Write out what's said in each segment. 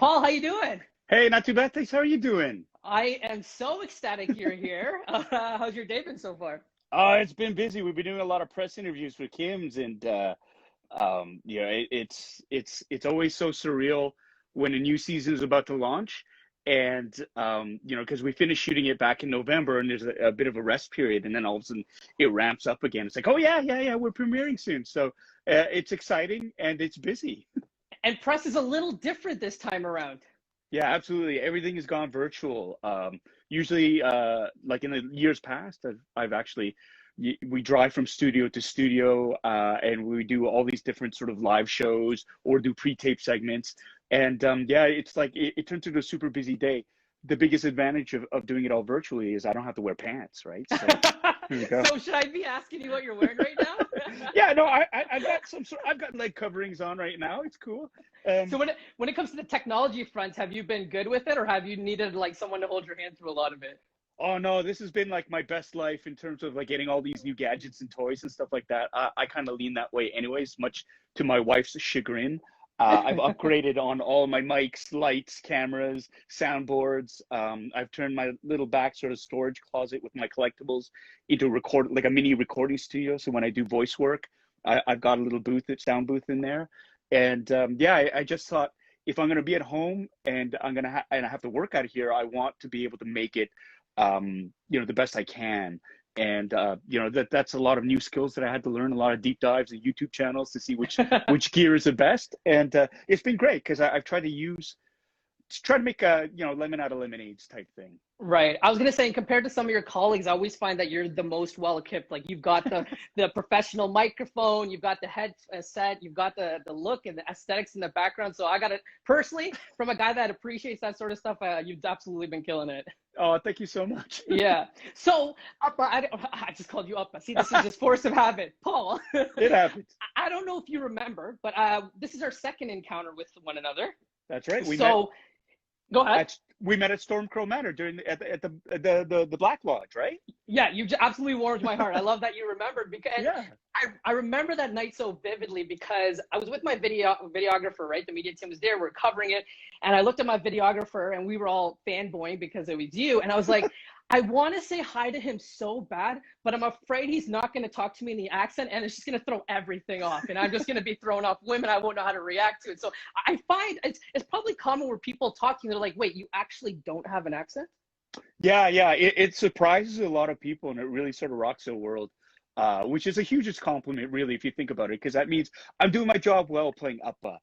Paul, how you doing? Hey, not too bad. Thanks. How are you doing? I am so ecstatic you're here. How's your day been so far? It's been busy. We've been doing a lot of press interviews for Kim's, and it's always so surreal when a new season is about to launch, and because we finished shooting it back in November, and there's a bit of a rest period, and then all of a sudden it ramps up again. It's like, oh yeah, yeah, yeah, we're premiering soon, so it's exciting and it's busy. And press is a little different this time around. Yeah, absolutely. Everything has gone virtual. Usually, like in the years past, I've actually, we drive from studio to studio, and we do all these different sort of live shows or do pre-tape segments. And yeah, it's like it turns into a super busy day. The biggest advantage of doing it all virtually is I don't have to wear pants, right? So here we go. So should I be asking you what you're wearing right now? Yeah, no, I've got I've got leg coverings on right now. It's cool. So when it comes to the technology front, have you been good with it, or have you needed like someone to hold your hand through a lot of it? Oh no, this has been like my best life in terms of like getting all these new gadgets and toys and stuff like that. I kind of lean that way anyways, much to my wife's chagrin. I've upgraded on all my mics, lights, cameras, soundboards. I've turned my little back sort of storage closet with my collectibles into like a mini recording studio. So when I do voice work, I've got a little sound booth in there. And yeah, I just thought if I'm going to be at home and and I have to work out of here, I want to be able to make it the best I can. And that's a lot of new skills that I had to learn, a lot of deep dives and YouTube channels to see which gear is the best. And it's been great because I've tried to make a lemon out of lemonades type thing. Right. I was gonna say, compared to some of your colleagues, I always find that you're the most well equipped. Like you've got the professional microphone, you've got the headset, you've got the look and the aesthetics in the background. So I got it personally from a guy that appreciates that sort of stuff. You've absolutely been killing it. Oh, thank you so much. Yeah. So Appa, I just called you Appa. See, this is just force of habit, Paul. It happens. I don't know if you remember, but this is our second encounter with one another. That's right. Go ahead. We met at Stormcrow Manor at the Black Lodge, right? Yeah, you absolutely warmed my heart. I love that you remembered because Yeah. I remember that night so vividly because I was with my videographer, right? The media team was there, we're covering it, and I looked at my videographer and we were all fanboying because it was you, and I was like, I want to say hi to him so bad, but I'm afraid he's not going to talk to me in the accent, and it's just going to throw everything off, and I'm just going to be thrown off women. I won't know how to react to it. So I find it's probably common where people talking, they're like, wait, you actually don't have an accent? Yeah, yeah. It surprises a lot of people, and it really sort of rocks the world, which is a huge compliment, really, if you think about it, because that means I'm doing my job well playing Appa.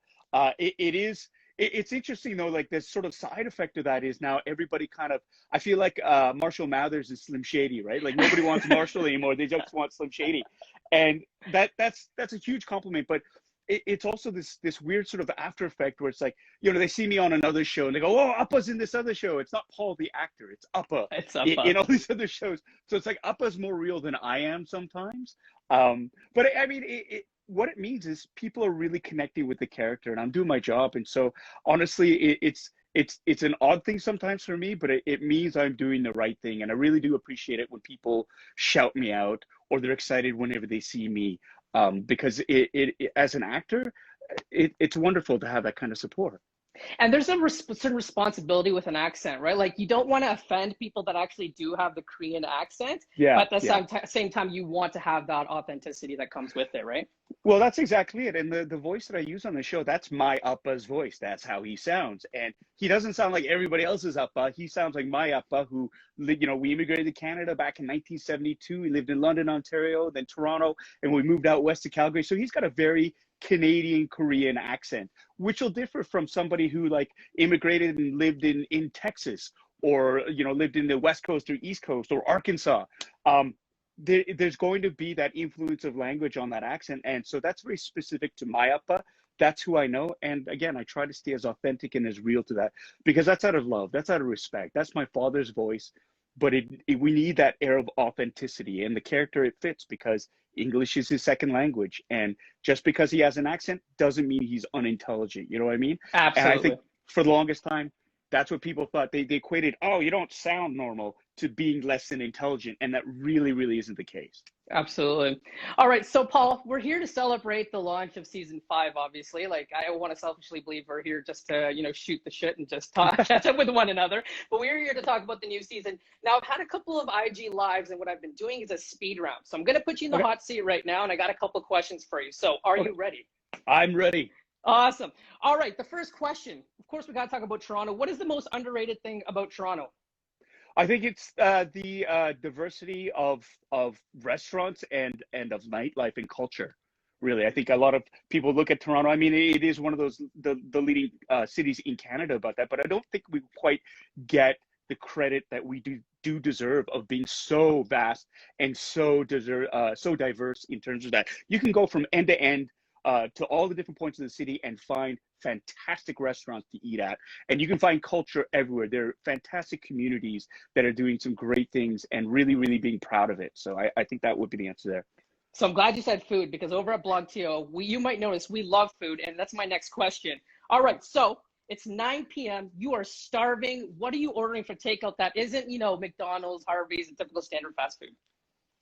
It's interesting though, like this sort of side effect of that is now everybody kind of, I feel like Marshall Mathers is Slim Shady, right? Like nobody wants Marshall anymore. They just want Slim Shady. And that's a huge compliment, but it's also this weird sort of after effect where it's like, they see me on another show and they go, oh, Appa's in this other show. It's not Paul the actor, it's Appa. It's Appa. In all these other shows. So it's like Appa's more real than I am sometimes. But I mean, what it means is people are really connecting with the character, and I'm doing my job. And so honestly, it's an odd thing sometimes for me, but it means I'm doing the right thing. And I really do appreciate it when people shout me out or they're excited whenever they see me, because as an actor, it's wonderful to have that kind of support. And there's a certain responsibility with an accent, right? Like you don't want to offend people that actually do have the Korean accent, Yeah, but at yeah. the same time, you want to have that authenticity that comes with it, right? Well, that's exactly it. And the voice that I use on the show, that's my Appa's voice. That's how he sounds. And he doesn't sound like everybody else's Appa. He sounds like my Appa, who, we immigrated to Canada back in 1972. We lived in London, Ontario, then Toronto, and we moved out west to Calgary. So he's got a very Canadian Korean accent, which will differ from somebody who like immigrated and lived in Texas, or lived in the West Coast or East Coast or Arkansas. There's going to be that influence of language on that accent, and so that's very specific to my Appa. That's who I know, and again, I try to stay as authentic and as real to that, because that's out of love, that's out of respect. That's my father's voice, but we need that air of authenticity, and the character, it fits because English is his second language, and just because he has an accent doesn't mean he's unintelligent. You know what I mean? Absolutely. And I think for the longest time, That's what people thought. They equated, oh, you don't sound normal to being less than intelligent, and that really, really isn't the case. Absolutely. All right, so Paul, we're here to celebrate the launch of season 5, obviously. Like, I want to selfishly believe we're here just to, shoot the shit and just talk, catch up with one another. But we're here to talk about the new season. Now, I've had a couple of IG lives, and what I've been doing is a speed round. So I'm going to put you in the hot seat right now, and I got a couple of questions for you. So are you ready? I'm ready. Awesome. All right, the first question. Of course, we got to talk about Toronto. What is the most underrated thing about Toronto? I think it's the diversity of restaurants and of nightlife and culture. Really, I think a lot of people look at Toronto. I mean, it is one of those the leading cities in Canada about that, but I don't think we quite get the credit that we do deserve of being so vast and so diverse in terms of that. You can go from end to end to all the different points of the city and find fantastic restaurants to eat at. And you can find culture everywhere. There are fantastic communities that are doing some great things and really, really being proud of it. So I think that would be the answer there. So I'm glad you said food, because over at BlogTO, you might notice we love food, and that's my next question. All right, so it's 9 p.m. You are starving. What are you ordering for takeout that isn't, McDonald's, Harvey's, and typical standard fast food?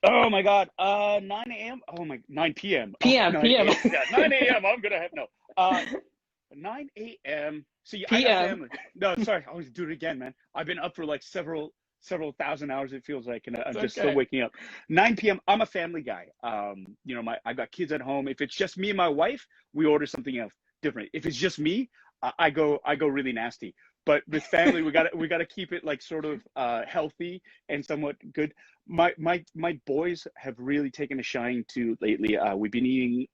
Oh my God, 9 a.m. Oh my, 9 p.m. PM, oh, 9 PM. Yeah, 9 a.m. I'm gonna have no. 9 a.m. See, I got family. No, sorry, I always do it again, man. I've been up for like several thousand hours, it feels like, and I'm just still waking up. 9 p.m. I'm a family guy. I've got kids at home. If it's just me and my wife, we order something else different. If it's just me, I go really nasty. But with family, we gotta keep it like sort of healthy and somewhat good. My boys have really taken a shine to lately. We've been eating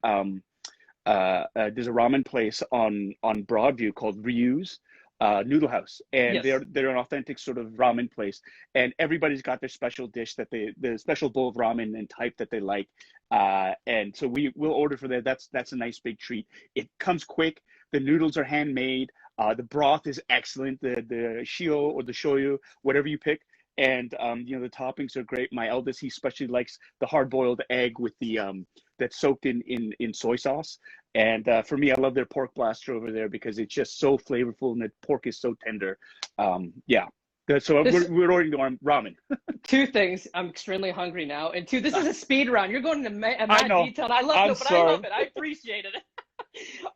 there's a ramen place on Broadview called Ryu's Noodle House, and Yes. they're an authentic sort of ramen place, and everybody's got their special dish the special bowl of ramen and type that they like, and so we'll order for that. That's a nice big treat. It comes quick. The noodles are handmade. The broth is excellent. The shio or the shoyu, whatever you pick. And the toppings are great. My eldest, he especially likes the hard-boiled egg with the that's soaked in soy sauce. And for me, I love their pork blaster over there because it's just so flavorful and the pork is so tender. So we're ordering the ramen. Two things. I'm extremely hungry now. And two, this is a speed round. You're going into mad detail. And I love it, but I love it. I appreciate it.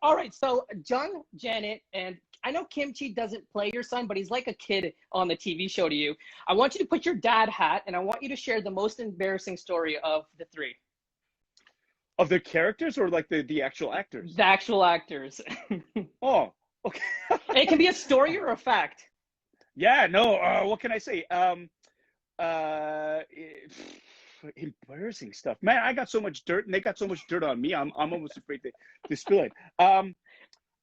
All right. So John, Janet, and I know Kimchi doesn't play your son, but he's like a kid on the TV show to you. I want you to put your dad hat, and I want you to share the most embarrassing story of the three. Of the characters or like the actual actors? The actual actors. Oh, okay. It can be a story or a fact. Yeah, no, what can I say? Embarrassing stuff. Man, I got so much dirt and they got so much dirt on me. I'm almost afraid to spill it.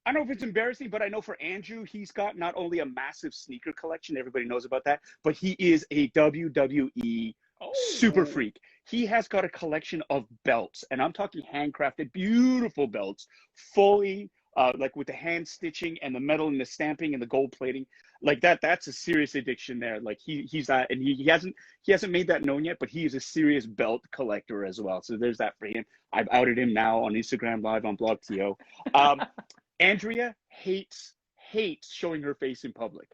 I don't know if it's embarrassing, but I know for Andrew, he's got not only a massive sneaker collection, everybody knows about that, but he is a WWE super freak. He has got a collection of belts, and I'm talking handcrafted, beautiful belts, fully like with the hand stitching and the metal and the stamping and the gold plating, like that. That's a serious addiction there. Like he's that, and he hasn't made that known yet, but he is a serious belt collector as well. So there's that for him. I've outed him now on Instagram Live on BlogTO. Andrea hates showing her face in public.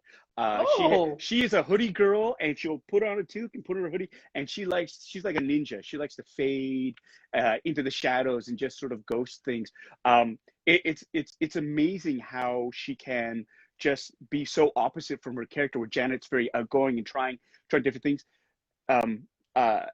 She is a hoodie girl, and she'll put on a toque and put on a hoodie, and she's like a ninja. She likes to fade into the shadows and just sort of ghost things. It's amazing how she can just be so opposite from her character, where Janet's very outgoing and trying different things.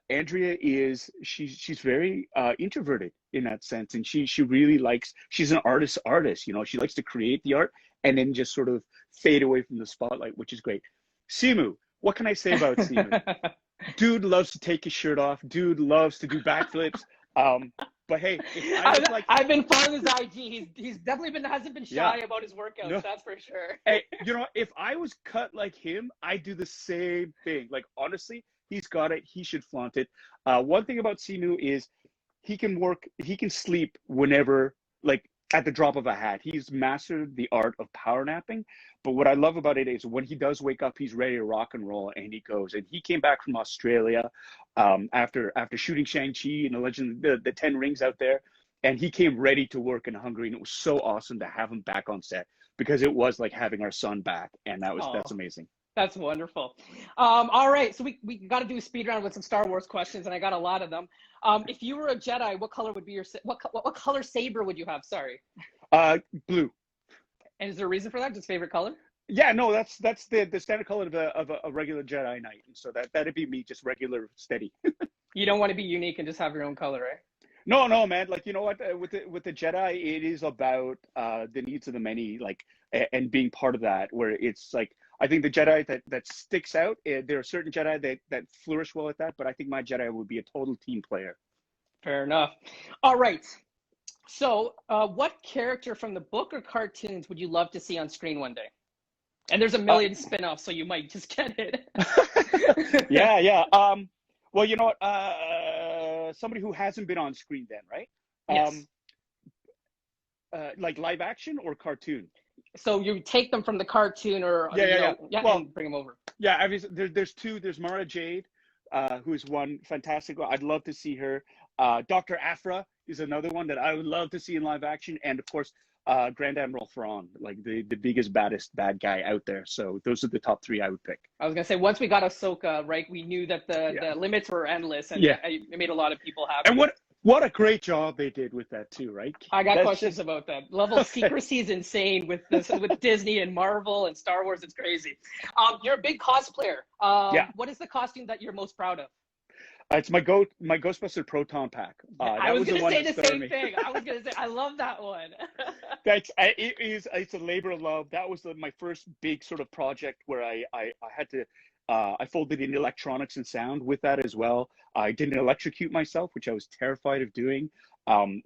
Andrea she's very introverted in that sense, and she really she's an artist, she likes to create the art and then just sort of fade away from the spotlight, which is great. Simu, what can I say about Simu? Dude loves to take his shirt off. Dude loves to do backflips. But hey, I've been following his IG. He's definitely hasn't been shy about his workouts. No. That's for sure. Hey, if I was cut like him, I'd do the same thing. Like, honestly, he's got it. He should flaunt it. One thing about Simu is he can sleep whenever, like at the drop of a hat. He's mastered the art of power napping. But what I love about it is when he does wake up, he's ready to rock and roll, and he goes. And he came back from Australia after shooting Shang-Chi and the Legend of the 10 Rings out there. And he came ready to work and hungry. And it was so awesome to have him back on set. because it was like having our son back, and that's Oh, amazing. that's wonderful. All right, so we got to do a speed round with some Star Wars questions, and I got a lot of them. If you were a Jedi, what color would be what color saber would you have? Sorry. Uh, Blue. And is there a reason for that? Just favorite color? Yeah, no, that's the standard color of a regular Jedi Knight, and so that'd be me, just regular, steady. You don't want to be unique and just have your own color, right? No, no, man. Like, you know what? With the Jedi, it is about the needs of the many, like, and being part of that. Where it's like, I think the Jedi that sticks out. There are certain Jedi that flourish well at that, but I think my Jedi would be a total team player. Fair enough. All right. So, what character from the book or cartoons would you love to see on screen one day? And there's a Uh, million spin-offs, so you might just get it. yeah, yeah. Well, you know what? Somebody who hasn't been on screen, then, right? Yes. Um, like live action or cartoon? So you take them from the cartoon or, Yeah, yeah, yeah. yeah, Well, and bring them over. yeah. There's two. There's Mara Jade, who is one fantastic. I'd love to see her. Dr. Afra is another one that I would love to see in live action, and of course, Grand Admiral Thrawn, like the biggest, baddest bad guy out there. So those are the top three I would pick. I was gonna say once we got Ahsoka, right, we knew that Yeah, the limits were endless, and yeah. it made a lot of people And happy. what a great job they did with that too, right? I got That's questions just about that. Level of okay. secrecy is insane with this with Disney and Marvel and Star Wars. It's crazy. You're a big cosplayer. Yeah, What is the costume that you're most proud of? it's my Ghostbuster Proton Pack. Yeah, I That was was the gonna one say that the started same me. thing. I was gonna say I love that one. It's a labor of love. That was my first big sort of project where I had to I folded in electronics and sound with that as well. I didn't electrocute myself, which I was terrified of doing.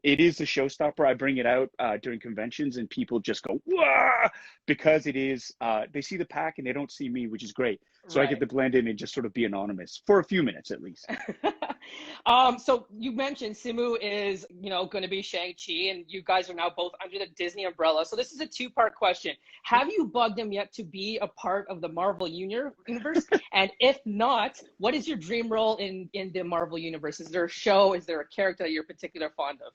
It is a showstopper. I bring it out during conventions, and people just go "Wah!" because it is. They see the pack and they don't see me, which is great. So I get Right. to blend in and just sort of be anonymous for a few minutes at least. So you mentioned Simu is, going to be Shang-Chi, and you guys are now both under the Disney umbrella. So this is a two-part question. Have you bugged him yet to be a part of the Marvel universe? And if not, what is your dream role in the Marvel universe? Is there a show? Is there a character that you're particularly fond of?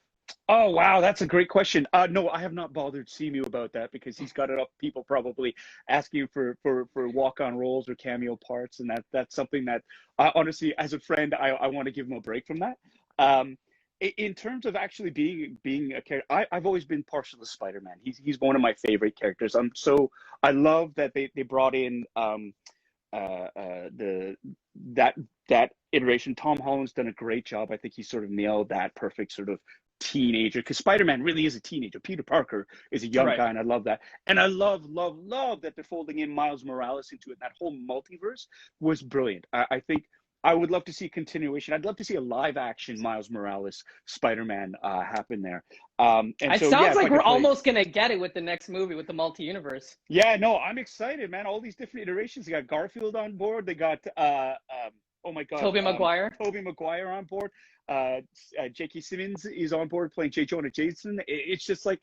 Oh wow, that's a great question. No, I have not bothered Simu about that because he's got enough people probably asking for walk-on roles or cameo parts, and that's something that honestly, as a friend, I want to give him a break from that. Um, in terms of actually being a character, I've always been partial to Spider-Man. He's one of my favorite characters. I love that they brought in the that that iteration. Tom Holland's done a great job. I think he sort of nailed that perfect sort of teenager, because Spider-Man really is a teenager. Peter Parker is a young Right. guy, and I love that. And I love that they're folding in Miles Morales into it. That whole multiverse was brilliant. I think I would love to see a continuation. I'd love to see a live action Miles Morales Spider-Man happen there. And It so yeah, sounds if I like we're could play. almost gonna get it with the next movie with the multi-universe. Yeah, no, I'm excited, man. All these different iterations. They got Garfield on board. They got oh my God, Tobey Maguire. Tobey Maguire on board. J.K. Simmons is on board playing J. Jonah Jameson. It's just like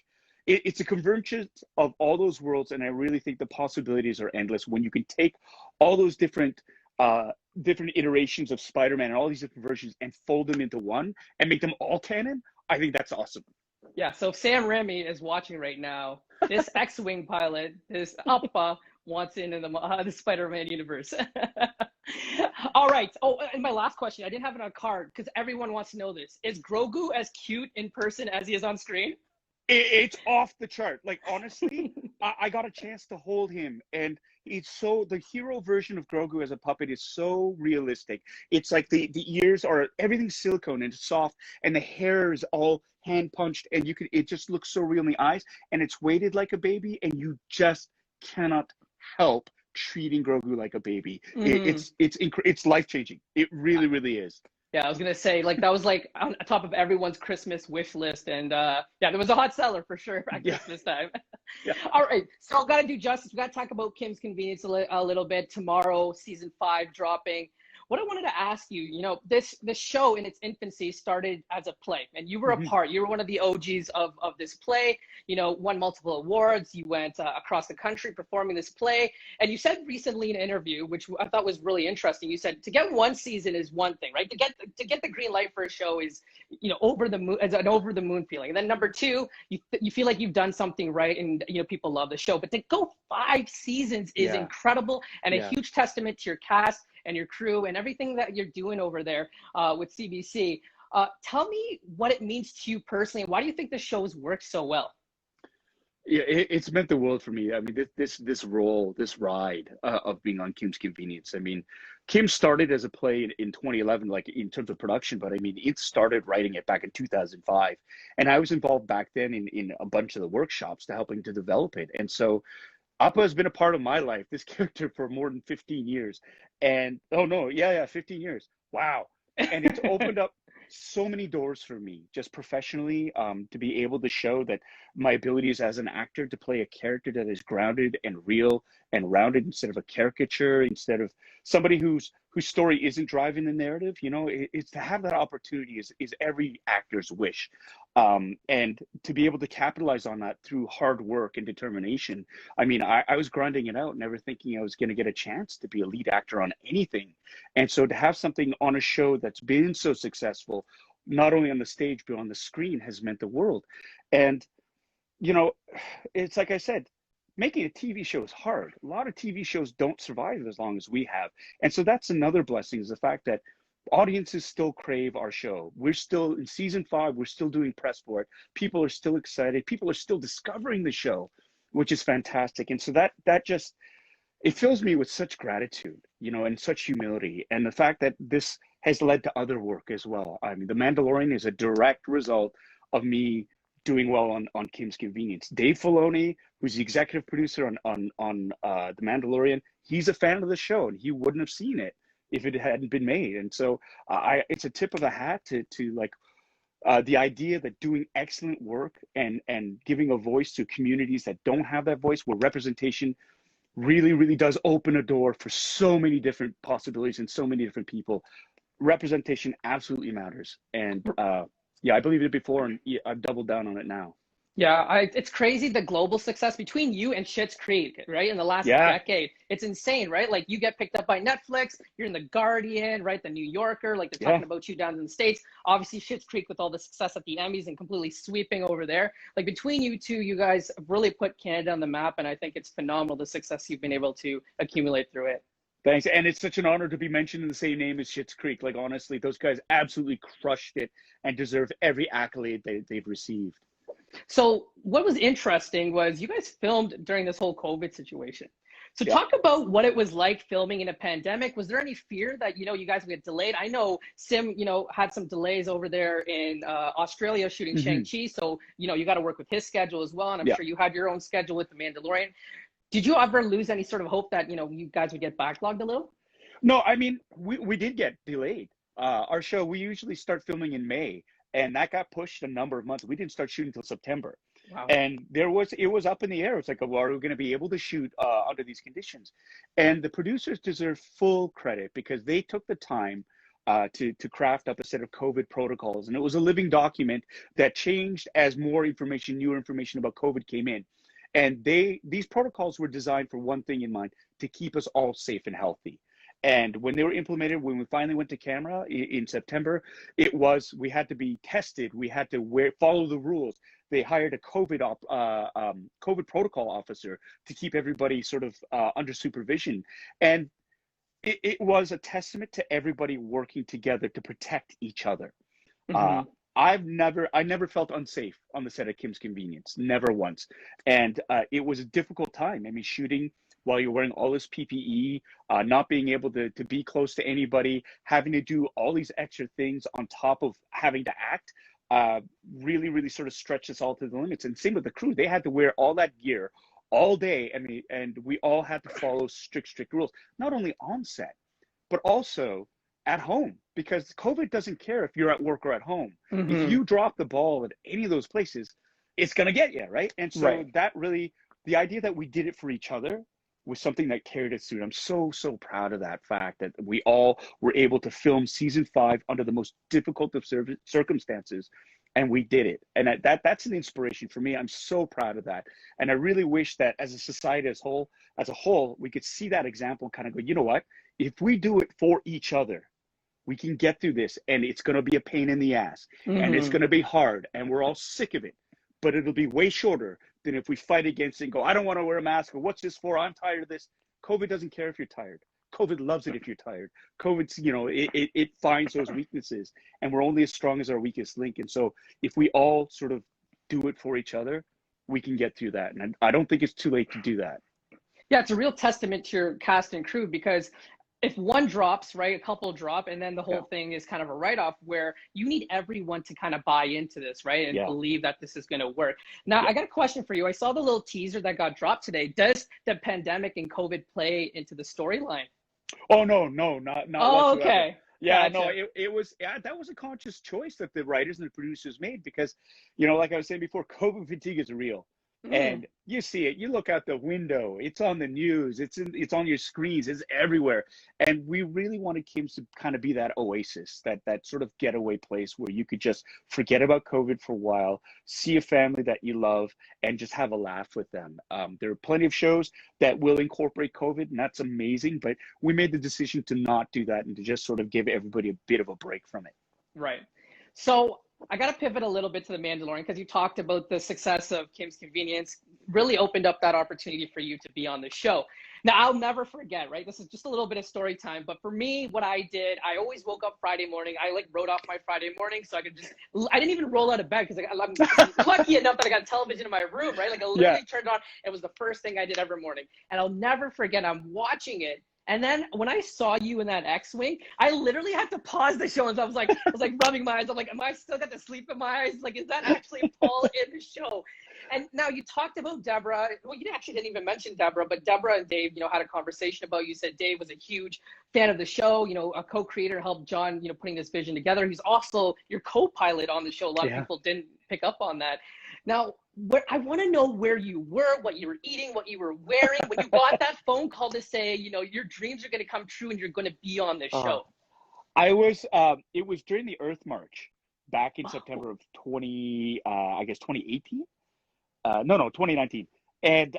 it's a convergence of all those worlds, and I really think the possibilities are endless when you can take all those different iterations of Spider-Man and all these different versions and fold them into one and make them all canon. I think that's awesome. Yeah, so if Sam Raimi is watching right now, this X-Wing pilot, this Appa, wants in the Spider-Man universe. All right. Oh, and my last question, I didn't have it on a card because everyone wants to know this. Is Grogu as cute in person as he is on screen? It's off the chart. Like honestly, I got a chance to hold him, and the hero version of Grogu as a puppet is so realistic. It's like the ears are everything's silicone and it's soft, and the hair is all hand punched, and it just looks so real in the eyes, and it's weighted like a baby, and you just cannot help treating Grogu like a baby. Hmm. It's life changing. It really is. Yeah, I was gonna say like that was like on top of everyone's Christmas wish list, and yeah, there was a hot seller for sure at Yeah, Christmas time. yeah. All right, so I've got to do justice. We got to talk about Kim's Convenience a little bit tomorrow. Season 5 dropping. what I wanted to ask you, this show in its infancy started as a play, and you were a Hmm. part. You were one of the OGs of this play. Won multiple awards. You went across the country performing this play, and you said recently in an interview, which I thought was really interesting. You said to get one season is one thing, right? To get the green light for a show is, over the moon, as an over the moon feeling. And then number two, you feel like you've done something right, and people love the show. But to go 5 seasons is Yeah. incredible, and a Yeah. huge testament to your cast and your crew and everything that you're doing over there with CBC. Tell me what it means to you personally, and why do you think the shows work so well? Yeah, it's meant the world for me. I mean, this role, this ride of being on Kim's Convenience. I mean, Kim started as a play in 2011, like in terms of production, but I mean, it started writing it back in 2005, and I was involved back then in a bunch of the workshops to helping to develop it. And so Appa has been a part of my life, this character, for more than 15 years. And oh no, yeah, 15 years. Wow. And it's opened up so many doors for me, just professionally, to be able to show that my abilities as an actor to play a character that is grounded and real and rounded instead of a caricature, instead of somebody whose story isn't driving the narrative. It's to have that opportunity is every actor's wish. And to be able to capitalize on that through hard work and determination. I mean, I was grinding it out, never thinking I was going to get a chance to be a lead actor on anything. And so to have something on a show that's been so successful, not only on the stage, but on the screen, has meant the world. And, you know, it's like I said, making a TV show is hard. A lot of TV shows don't survive as long as we have. And so that's another blessing, is the fact that audiences still crave our show. We're still in season 5, we're still doing press for it. People are still excited. People are still discovering the show, which is fantastic. And so that just, it fills me with such gratitude, and such humility. And the fact that this has led to other work as well. I mean, The Mandalorian is a direct result of me doing well on Kim's Convenience. Dave Filoni, who's the executive producer on The Mandalorian, he's a fan of the show, and he wouldn't have seen it if it hadn't been made. And so it's a tip of the hat to like the idea that doing excellent work and giving a voice to communities that don't have that voice, where representation really, really does open a door for so many different possibilities and so many different people. Representation absolutely matters. And yeah, I believed it before, and I've doubled down on it now. Yeah, it's crazy the global success between you and Schitt's Creek, right? In the last Yeah, decade, it's insane, right? Like you get picked up by Netflix, you're in the Guardian, right? The New Yorker, like they're yeah. talking about you down in the States. Obviously, Schitt's Creek with all the success at the Emmys and completely sweeping over there. Like between you two, you guys have really put Canada on the map, and I think it's phenomenal the success you've been able to accumulate through it. Thanks. And it's such an honor to be mentioned in the same name as Schitt's Creek. Like, honestly, those guys absolutely crushed it and deserve every accolade they've received. So what was interesting was you guys filmed during this whole COVID situation. So Yeah. talk about what it was like filming in a pandemic. Was there any fear that, you guys would get delayed? I know Sim, had some delays over there in Australia shooting Hmm. Shang-Chi. So, you got to work with his schedule as well. And I'm Yeah. sure you had your own schedule with The Mandalorian. Did you ever lose any sort of hope that, you guys would get backlogged a little? No, I mean, we did get delayed. Our show, we usually start filming in May, and that got pushed a number of months. We didn't start shooting until September. Wow. And it was up in the air. It's like, well, are we going to be able to shoot under these conditions? And the producers deserve full credit, because they took the time to craft up a set of COVID protocols. And it was a living document that changed as more information, newer information about COVID came in. And these protocols were designed for one thing in mind: to keep us all safe and healthy. And when they were implemented, when we finally went to camera in September, we had to be tested. We had to follow the rules. They hired a COVID protocol officer to keep everybody sort of under supervision. And it was a testament to everybody working together to protect each other. Uh, Hmm. I never felt unsafe on the set of Kim's Convenience, never once. And it was a difficult time. I mean, shooting while you're wearing all this PPE, not being able to be close to anybody, having to do all these extra things on top of having to act, really, really sort of stretched us all to the limits. And same with the crew; they had to wear all that gear all day. I mean, and we all had to follow strict rules, not only on set, but also at home, because COVID doesn't care if you're at work or at home. If Hmm. you drop the ball at any of those places, it's going to get you, right? And so Right. that really, the idea that we did it for each other was something that carried us through. I'm so, so proud of that fact that we all were able to film season 5 under the most difficult of circumstances, and we did it. And that's an inspiration for me. I'm so proud of that. And I really wish that as a society as a whole, we could see that example and kind of go, you know what? If we do it for each other, we can get through this, and it's going to be a pain in the ass, and it's going to be hard, and we're all sick of it, but it'll be way shorter than if we fight against it and go, I don't want to wear a mask, or what's this for? I'm tired of this. COVID doesn't care if you're tired. COVID loves it if you're tired. COVID's, it finds those weaknesses, and we're only as strong as our weakest link. And so if we all sort of do it for each other, we can get through that. And I don't think it's too late to do that. Yeah, it's a real testament to your cast and crew, because if one drops, right, a couple drop, and then the whole thing is kind of a write-off, where you need everyone to kind of buy into this, right, and believe that this is going to work. Now, I got a question for you. I saw the little teaser that got dropped today. Does the pandemic and COVID play into the storyline? Oh, no, not Oh, whatsoever. okay. Yeah, Gotcha. no, it was, that was a conscious choice that the writers and the producers made, because, like I was saying before, COVID fatigue is real. And you see it, you look out the window, it's on the news, it's on your screens, it's everywhere. And we really wanted Kim's to kind of be that oasis, that sort of getaway place where you could just forget about COVID for a while, see a family that you love, and just have a laugh with them. There are plenty of shows that will incorporate COVID, and that's amazing, but we made the decision to not do that and to just sort of give everybody a bit of a break from it. Right. So I got to pivot a little bit to The Mandalorian, because you talked about the success of Kim's Convenience, really opened up that opportunity for you to be on the show. Now, I'll never forget, right? This is just a little bit of story time, but for me, what I did, I always woke up Friday morning. I wrote off my Friday morning, so I didn't even roll out of bed, because I'm lucky enough that I got television in my room, right? I literally turned it on. It was the first thing I did every morning. And I'll never forget, I'm watching it. And then when I saw you in that X-Wing, I literally had to pause the show, and I was like rubbing my eyes. I'm like, am I still got the sleep in my eyes? Like, is that actually Paul in the show? And now you talked about Deborah. Well, you actually didn't even mention Deborah, but Deborah and Dave, had a conversation about you. Said Dave was a huge fan of the show, a co-creator, helped John, putting this vision together. He's also your co-pilot on the show. A lot of people didn't pick up on that. Now, I want to know where you were, what you were eating, what you were wearing when you got that phone call to say, your dreams are going to come true and you're going to be on this show. It was during the Earth March back in September of 2018. No, 2019. And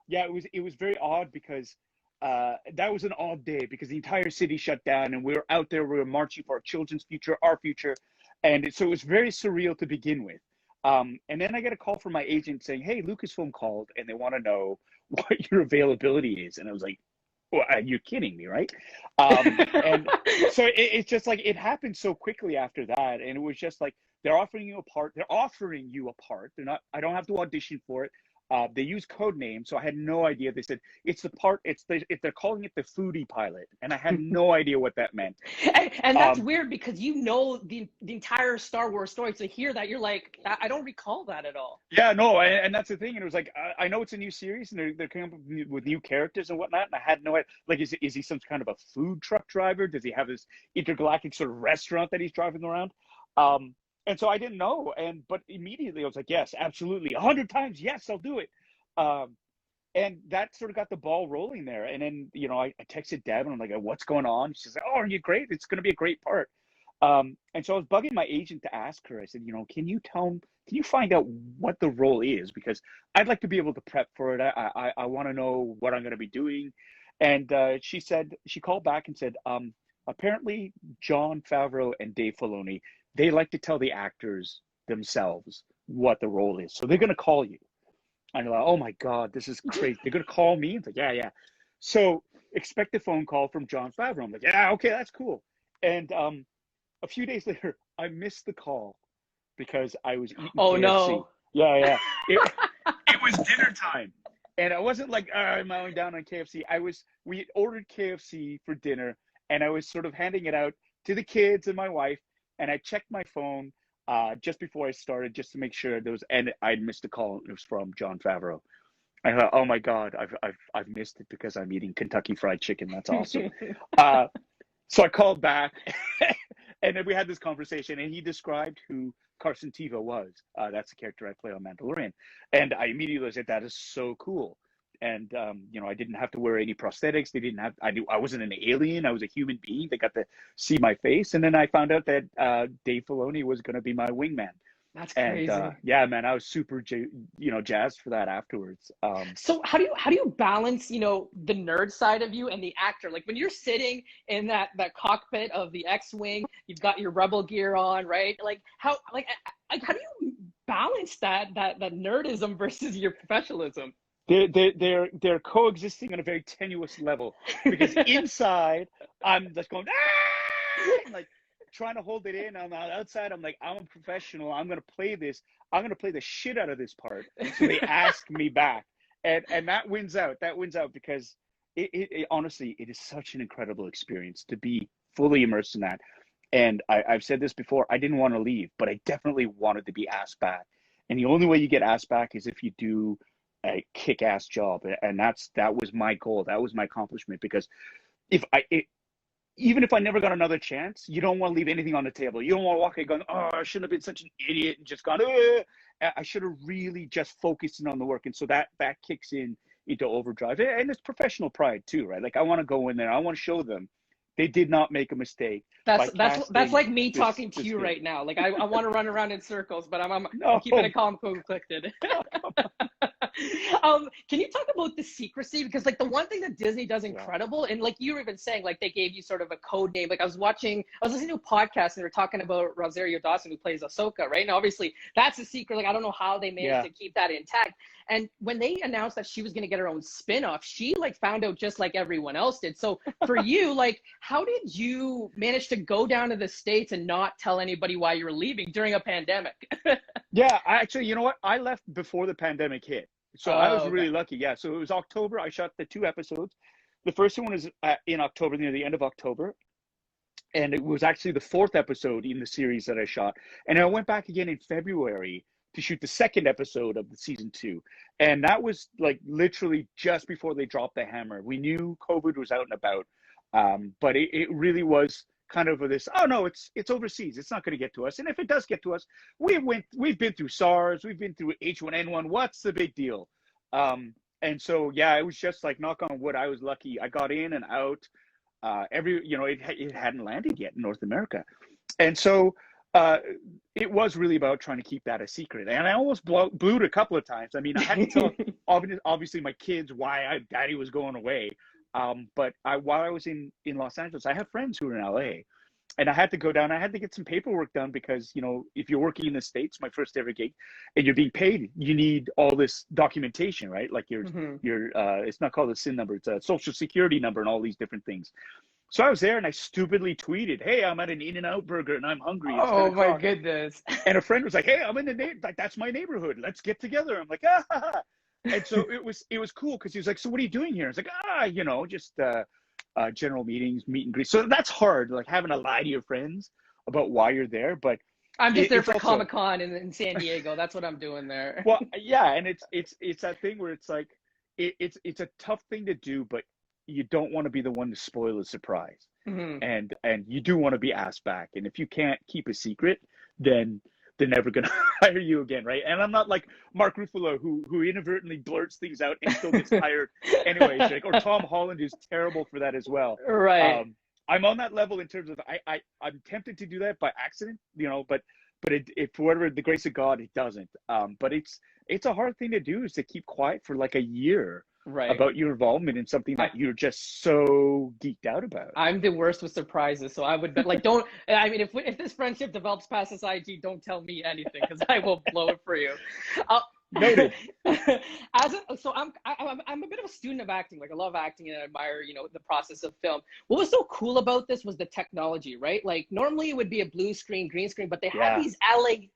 it was very odd, because that was an odd day, because the entire city shut down and we were out there, we were marching for our children's future, our future. And so it was very surreal to begin with. And then I get a call from my agent saying, hey, Lucasfilm called and they want to know what your availability is. And I was like, well, you're kidding me, right? And so it's just like, it happened so quickly after that. And it was just like, they're offering you a part. They're not, I don't have to audition for it. They use code names, so I had no idea. They said it's the part. If they're calling it the foodie pilot, and I had no idea what that meant. And that's weird, because the entire Star Wars story. To hear that, you're like, I don't recall that at all. Yeah, no, and that's the thing. And it was like, I know it's a new series, and they're coming up with new characters and whatnot. And I had no idea. Like, is he some kind of a food truck driver? Does he have this intergalactic sort of restaurant that he's driving around? And so I didn't know, but immediately I was like, yes, absolutely, 100 times, yes, I'll do it. And that sort of got the ball rolling there. And then, I texted Deb, and I'm like, what's going on? She's like, oh, are you great? It's going to be a great part. And so I was bugging my agent to ask her. I said, can you find out what the role is? Because I'd like to be able to prep for it. I want to know what I'm going to be doing. And she called back and said, apparently Jon Favreau and Dave Filoni, they like to tell the actors themselves what the role is. So they're going to call you. And I'm like, oh my God, this is crazy. They're going to call me? It's like, yeah. So expect a phone call from Jon Favreau. I'm like, yeah, okay, that's cool. And a few days later, I missed the call because I was eating KFC. No. Yeah. It was dinner time. And I wasn't like, I'm mowing down on KFC. We ordered KFC for dinner, and I was sort of handing it out to the kids and my wife. And I checked my phone just before I started, just to make sure and I'd missed a call. It was from Jon Favreau. I thought, oh my God, I've missed it because I'm eating Kentucky Fried Chicken. That's awesome. So I called back, and then we had this conversation, and he described who Carson Teva was. That's the character I play on Mandalorian. And I immediately said, that is so cool. and you know, I didn't have to wear any prosthetics. They didn't have. I wasn't an alien. I was a human being. They got to see my face, and then I found out that Dave Filoni was going to be my wingman. That's And crazy. yeah, man, I was super, you know, jazzed for that afterwards. So how do you balance, the nerd side of you and the actor? Like when you're sitting in that cockpit of the X-wing, you've got your rebel gear on, right? How do you balance that nerdism versus your professionalism? They're coexisting on a very tenuous level, because inside I'm just going ah! Like trying to hold it in. On the outside, I'm like, I'm a professional. I'm gonna play this. I'm gonna play the shit out of this part. So they ask me back, and that wins out. That wins out because it honestly, it is such an incredible experience to be fully immersed in that. And I've said this before. I didn't want to leave, but I definitely wanted to be asked back. And the only way you get asked back is if you do a kick-ass job, and that was my goal. That was my accomplishment, because if even if I never got another chance, you don't want to leave anything on the table. You don't want to walk away going, oh, I shouldn't have been such an idiot and just gone, I should have really just focused in on the work. And so that kicks in into overdrive. And it's professional pride too, right? Like I want to go in there, I want to show them they did not make a mistake by That's casting like me talking to this you kid. right now. Like I want to run around in circles, but I'm No, keeping it calm, cool, and collected. Can you talk about the secrecy? Because like the one thing that Disney does yeah, incredible, and like you were even saying, like they gave you sort of a code name. Like I was listening to a podcast and they were talking about Rosario Dawson, who plays Ahsoka, right? Now, obviously that's a secret. Like I don't know how they managed yeah. to keep that intact. And when they announced that she was going to get her own spin-off, she like found out just like everyone else did. So for you, like, how did you manage to go down to the States and not tell anybody why you were leaving during a pandemic? Yeah, actually, you know what? I left before the pandemic hit. So I was Oh, okay. really lucky. Yeah. So it was October. I shot the 2 episodes. The first one was in October, near the end of October. And it was actually the fourth episode in the series that I shot. And I went back again in February to shoot the second episode of the season 2. And that was like literally just before they dropped the hammer. We knew COVID was out and about. But it really was kind of this, oh no, it's overseas. It's not going to get to us. And if it does get to us, we've been through SARS, we've been through H1N1. What's the big deal? And so yeah, it was just like, knock on wood, I was lucky. I got in and out. It hadn't landed yet in North America. And so uh, it was really about trying to keep that a secret. And I almost blew it a couple of times. I mean, I had to tell obviously my kids why daddy was going away. But while I was in Los Angeles, I have friends who are in LA, and I had to go down. I had to get some paperwork done because, if you're working in the States, my first ever gig, and you're being paid, you need all this documentation, right? Like Hmm. it's not called a SIN number, it's a social security number and all these different things. So I was there and I stupidly tweeted, hey, I'm at an In-N-Out burger and I'm hungry. It's 10 Oh my o'clock. goodness. And a friend was like, hey, I'm in like, that's my neighborhood. Let's get together. I'm like, ah, ha, ha. And so it was cool because he was like, so what are you doing here? I was like, just general meetings, meet and greet. So that's hard, like having to lie to your friends about why you're there. But I'm just there it's for also, Comic-Con in San Diego. That's what I'm doing there. well, yeah, and it's that thing where it's like it's a tough thing to do, but you don't want to be the one to spoil the surprise, Hmm. and you do want to be asked back. And if you can't keep a secret, then they're never gonna hire you again, right? And I'm not like Mark Ruffalo who inadvertently blurts things out and still gets hired anyways, like, or Tom Holland is terrible for that as well. Right. I'm on that level in terms of I'm tempted to do that by accident, but it for whatever the grace of God, it doesn't. But it's a hard thing to do, is to keep quiet for like a year Right. about your involvement in something I, that you're just so geeked out about. I'm the worst with surprises, so I would bet like don't. I mean, if this friendship develops past this IG, don't tell me anything because I will blow it for you. Uh, Noted. I'm a bit of a student of acting. Like I love acting and I admire the process of film. What was so cool about this was the technology, right? Like normally it would be a blue screen, green screen, but they have Yeah. these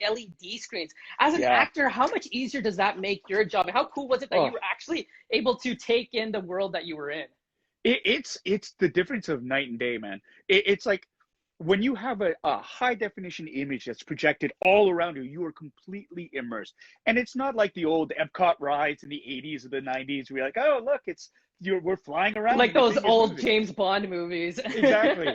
LED screens. As an Yeah. actor, how much easier does that make your job? And how cool was it that you Oh, were actually able to take in the world that you were in? it's the difference of night and day, man. It's like when you have a high definition image that's projected all around you, you are completely immersed. And it's not like the old Epcot rides in the 80s or the 90s where you're like, oh, look, we're flying around Like and the those thing is old moving. James Bond movies. Exactly.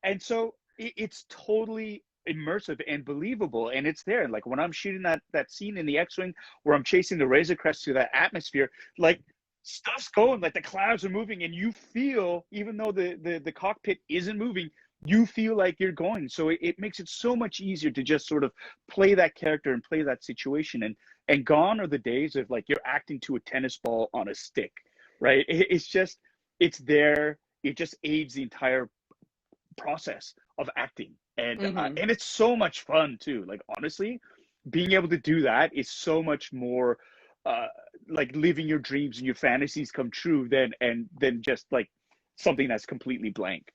And so it's totally immersive and believable, and it's there. Like when I'm shooting that scene in the X-Wing where I'm chasing the Razor Crest through that atmosphere, like stuff's going, like the clouds are moving, and you feel, even though the cockpit isn't moving, you feel like you're going. So it makes it so much easier to just sort of play that character and play that situation. And gone are the days of like you're acting to a tennis ball on a stick, right? It's just, it's there. It just aids the entire process of acting, Hmm. and it's so much fun too. Like honestly, being able to do that is so much more uh like living your dreams and your fantasies come true than just like something that's completely blank.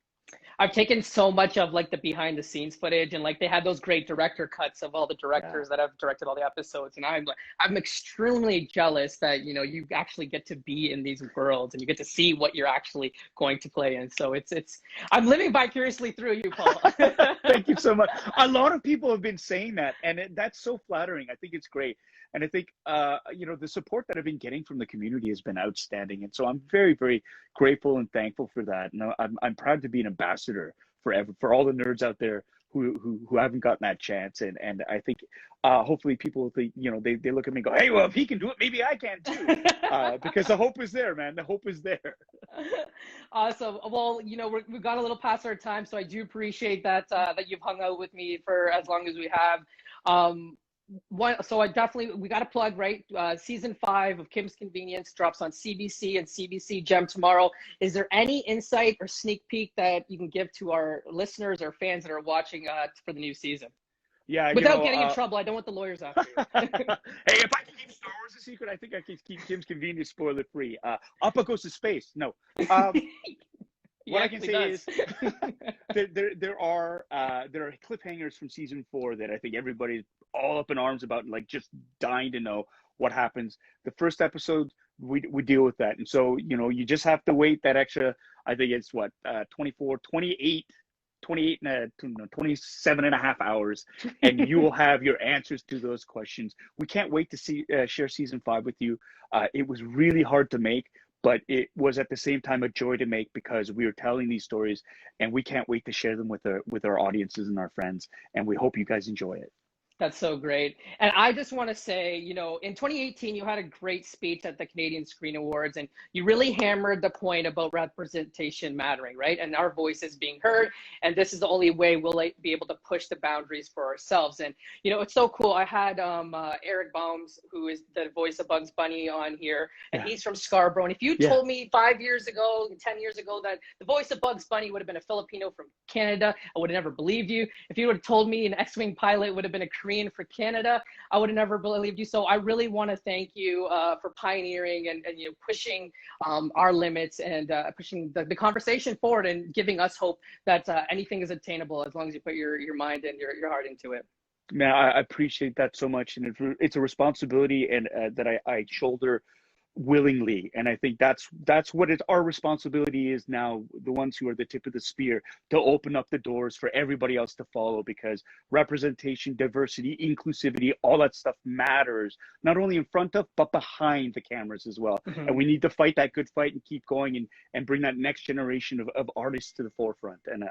I've taken so much of like the behind the scenes footage, and like they had those great director cuts of all the Yeah. directors that have directed all the episodes, and I'm extremely jealous that you actually get to be in these worlds and you get to see what you're actually going to play in. So it's I'm living vicariously through you, Paul. Thank you so much. A lot of people have been saying that, and that's so flattering. I think it's great. And I think, the support that I've been getting from the community has been outstanding. And so I'm very, very grateful and thankful for that. And I'm proud to be an ambassador for all the nerds out there who haven't gotten that chance. And I think, hopefully people think, they look at me and go, hey, well, if he can do it, maybe I can too. Because the hope is there, man. The hope is there. Awesome. Well, we've gone a little past our time, so I do appreciate that you've hung out with me for as long as we have. Um, so we got to plug, right? Season 5 of Kim's Convenience drops on CBC and CBC Gem tomorrow. Is there any insight or sneak peek that you can give to our listeners or fans that are watching for the new season? Yeah, Without getting in trouble, I don't want the lawyers after you. hey, if I can keep Star Wars a secret, I think I can keep Kim's Convenience spoiler free. Appa goes to space. No. What I can say is there are cliffhangers from season 4 that I think everybody's all up in arms about, and like just dying to know what happens. The first episode, we deal with that, and so you just have to wait that extra. I think it's what 28 and 27 and a half hours, and you will have your answers to those questions. We can't wait to share season 5 with you. It was really hard to make, but it was at the same time a joy to make because we are telling these stories, and we can't wait to share them with our audiences and our friends. And we hope you guys enjoy it. That's so great. And I just want to say, in 2018, you had a great speech at the Canadian Screen Awards, and you really hammered the point about representation mattering, right? And our voices being heard. And this is the only way we'll be able to push the boundaries for ourselves. And, it's so cool. I had Eric Baums, who is the voice of Bugs Bunny, on here, and he's from Scarborough. And if you told me 5 years ago, 10 years ago, that the voice of Bugs Bunny would have been a Filipino from Canada, I would have never believed you. If you would have told me an X-Wing pilot would have been a Korean for Canada, I would have never believed you. So I really want to thank you for pioneering and pushing our limits and pushing the conversation forward and giving us hope that anything is attainable as long as you put your mind and your heart into it. Man, I appreciate that so much, and it's a responsibility and that I shoulder willingly. And I think that's what our responsibility is now, the ones who are the tip of the spear, to open up the doors for everybody else to follow, because representation, diversity, inclusivity, all that stuff matters, not only in front of but behind the cameras as well. And we need to fight that good fight and keep going and bring that next generation of artists to the forefront. And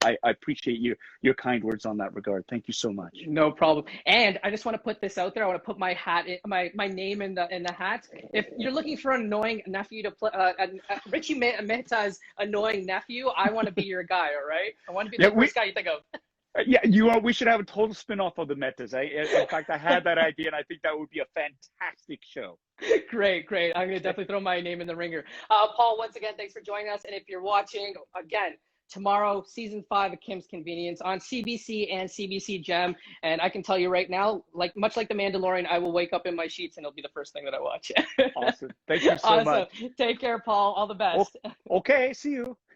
I appreciate your kind words on that regard. Thank you so much. No problem. And I just want to put this out there. I want to put my hat my name in the hat. If you're looking for an annoying nephew to play, Richie Mehta's annoying nephew, I want to be your guy. All right. I want to be the first guy you think of. Yeah, we should have a total spin-off of the Metas. In fact, I had that idea, and I think that would be a fantastic show. Great. I'm going to definitely throw my name in the ringer. Paul, once again, thanks for joining us. And if you're watching, again, tomorrow, season 5 of Kim's Convenience on CBC and CBC Gem. And I can tell you right now, much like the Mandalorian, I will wake up in my sheets and it'll be the first thing that I watch. Awesome. Thank you so much. Take care, Paul. All the best. Okay, see you.